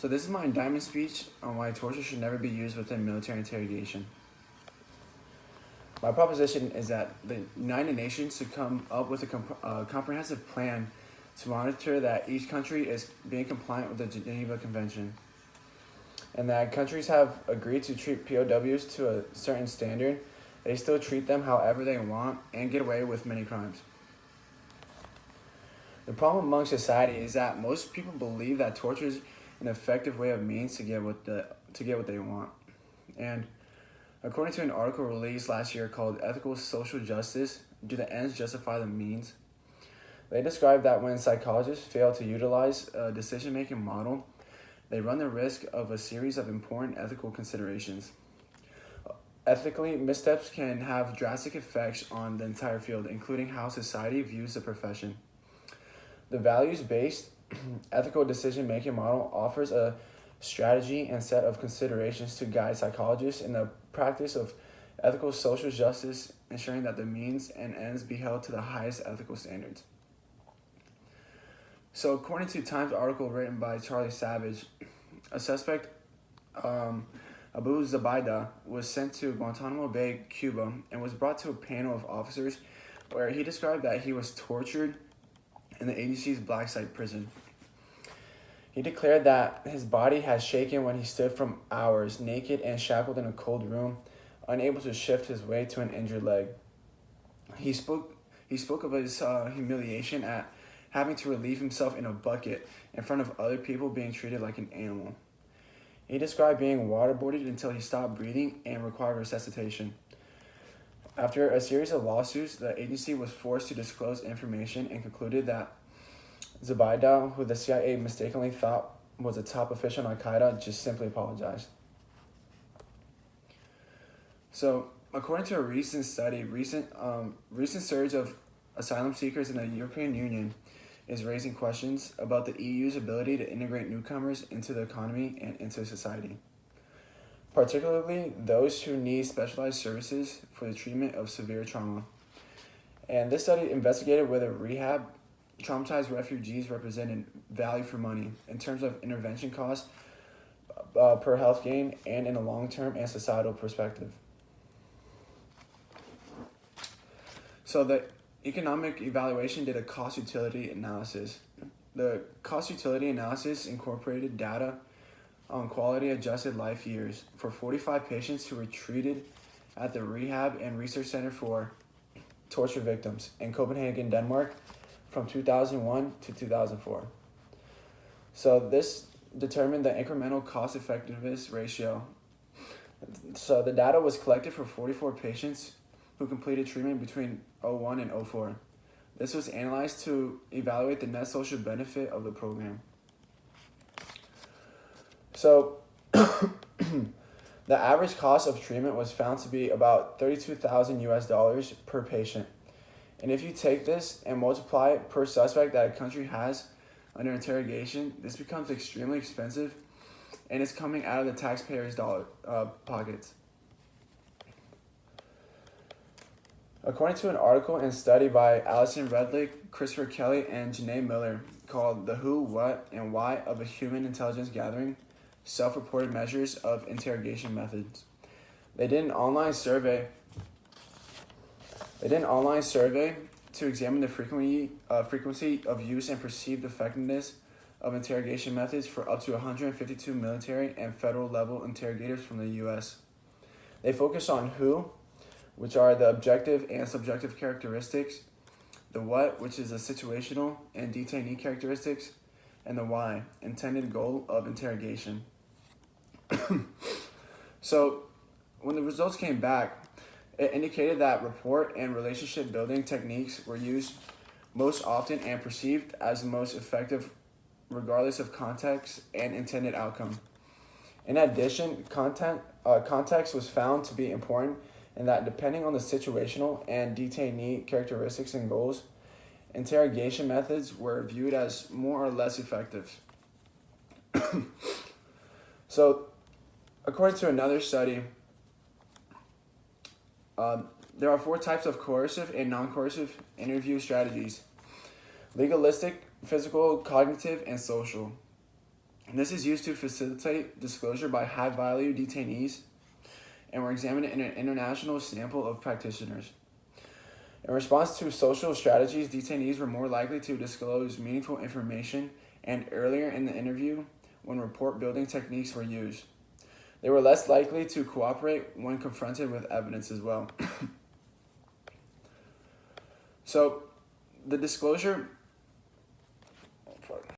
So this is my indictment speech on why torture should never be used within military interrogation. My proposition is that the United Nations should come up with a comprehensive plan to monitor that each country is being compliant with the Geneva Convention, and that countries have agreed to treat POWs to a certain standard. They still treat them however they want and get away with many crimes. The problem among society is that most people believe that torture is an effective way of means to get what they want. And according to an article released last year called Ethical Social Justice, Do the Ends Justify the Means? They describe that when psychologists fail to utilize a decision-making model, they run the risk of a series of important ethical considerations. Ethically, missteps can have drastic effects on the entire field, including how society views the profession. The values-based ethical decision-making model offers a strategy and set of considerations to guide psychologists in the practice of ethical social justice, ensuring that the means and ends be held to the highest ethical standards. So according to Times article written by Charlie Savage, a suspect, Abu Zubaydah, was sent to Guantanamo Bay, Cuba, and was brought to a panel of officers where he described that he was tortured in the agency's black site prison. He declared that his body had shaken when he stood for hours, naked and shackled in a cold room, unable to shift his weight to an injured leg. He spoke of his humiliation at having to relieve himself in a bucket in front of other people being treated like an animal. He described being waterboarded until he stopped breathing and required resuscitation. After a series of lawsuits, the agency was forced to disclose information and concluded that Zubaydah, who the CIA mistakenly thought was a top official in Al-Qaeda, just simply apologized. So, according to a recent study, recent surge of asylum seekers in the European Union is raising questions about the EU's ability to integrate newcomers into the economy and into society, particularly those who need specialized services for the treatment of severe trauma. And this study investigated whether rehab traumatized refugees represented value for money in terms of intervention costs per health gain and in a long-term and societal perspective. So the economic evaluation did a cost-utility analysis. The cost-utility analysis incorporated data on quality-adjusted life years for 45 patients who were treated at the Rehab and Research Center for Torture Victims in Copenhagen, Denmark, from 2001 to 2004. So this determined the incremental cost-effectiveness ratio. So the data was collected for 44 patients who completed treatment between 2001 and 2004. This was analyzed to evaluate the net social benefit of the program. So the average cost of treatment was found to be about $32,000 per patient. And if you take this and multiply it per suspect that a country has under interrogation, this becomes extremely expensive, and it's coming out of the taxpayers' pockets. According to an article and study by Alison Redlich, Christopher Kelly, and Janae Miller called The Who, What, and Why of a Human Intelligence Gathering, Self-Reported Measures of Interrogation Methods. They did an online survey to examine the frequency of use and perceived effectiveness of interrogation methods for up to 152 military and federal level interrogators from the U.S. They focus on who, which are the objective and subjective characteristics, the what, which is the situational and detainee characteristics, and the why, intended goal of interrogation. So, when the results came back, it indicated that rapport and relationship building techniques were used most often and perceived as the most effective regardless of context and intended outcome. In addition, context was found to be important in that depending on the situational and detainee characteristics and goals, interrogation methods were viewed as more or less effective. So, according to another study, there are 4 types of coercive and non-coercive interview strategies: legalistic, physical, cognitive, and social. And this is used to facilitate disclosure by high-value detainees and were examined in an international sample of practitioners. In response to social strategies, detainees were more likely to disclose meaningful information and earlier in the interview when report-building techniques were used. They were less likely to cooperate when confronted with evidence as well. So, the disclosure